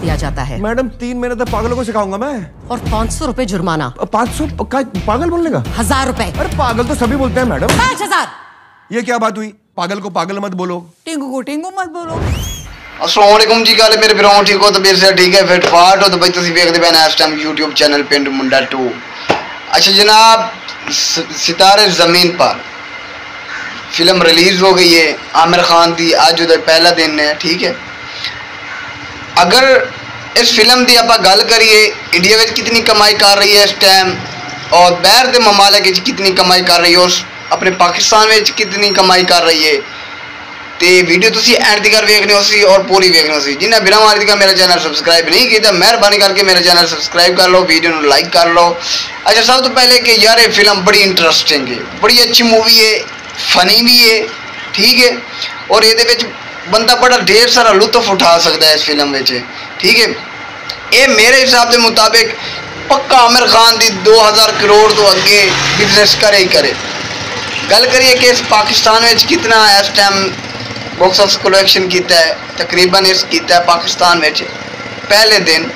दिया जाता है। मैडम 3 महीने तक पागलों को सिखाऊंगा मैं। और 500 रुपए जुर्माना। 500 पागल बोलने का? 1000 रुपए। अरे पागल तो सभी बोलते हैं मैडम। 5000। ये क्या बात हुई? पागल को पागल मत बोलो, टिंगू को टिंगू मत बोलो। अस्सलाम वालेकुम जी, गल मेरे भराओ ठीक हो तो मेरे से ठीक है फिट फाट हो तो भाई तुम देखते पे इस टाइम यूट्यूब चैनल पिंड मुंडा 2। अच्छा जनाब, सितारे ज़मीन पर फिल्म रिलीज हो गई है आमिर खान की। आज उधर पहला दिन है, ठीक है। अगर इस फिल्म की आप गल करिए इंडिया में कितनी कमाई कर रही है इस टाइम और बाहर के ममालिक कितनी कमाई कर रही है और अपने पाकिस्तान में कितनी कमाई कर रही है, तो वीडियो तुसी एंड तक वेखनी हो और पूरी वेखनी हो। जिन्हें बिना मारी का मेरा चैनल सबसक्राइब नहीं किया मेहरबानी करके मेरा चैनल सबसक्राइब कर लो, वीडियो को लाइक कर लो। अच्छा सब तो पहले कि यार ये फिल्म बड़ी इंटरेस्टिंग है, बड़ी अच्छी मूवी है, फनी भी है, ठीक है। और ये बंदा बड़ा ढेर सारा लुत्फ उठा सकता है इस फिल्म में, ठीक है। ये मेरे हिसाब के मुताबिक पक्का आमिर खान की 2000 करोड़ तो अगे बिजनेस करे ही करे। गल करिए कि इस पाकिस्तान में कितना इस टाइम बॉक्स ऑफिस कलेक्शन किया है, तकरीबन इस किया है पाकिस्तान में पहले दिन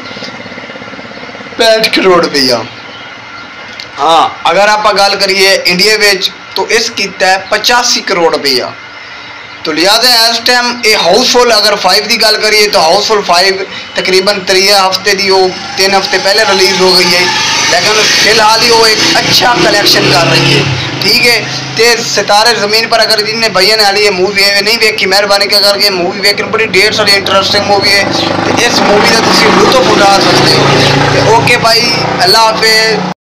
65 करोड़ रुपया। हाँ अगर आप गल करिए इंडिया में तो इस किया है 85 करोड़ रुपया। तो लिहाजा इस टाइम ये हाउसफुल अगर 5 की गल करिए तो हाउसफुल 5 तकरीबन 3 हफ्ते की वो 3 हफ्ते पहले रिलीज़ हो गई है, लेकिन फिलहाल ही वो एक अच्छा कलेक्शन कर रही है, ठीक है। तो सितारे ज़मीन पर अगर जिन्हें भैया ने हाली ये मूवी है नहीं देखी मेहरबानी करके मूवी वेख, बड़ी ढेर सारी इंटरेस्टिंग मूवी है। तो इस मूवी का तुम लुत्फ उठा सकते हो। ओके भाई, अल्लाह हाफिज़।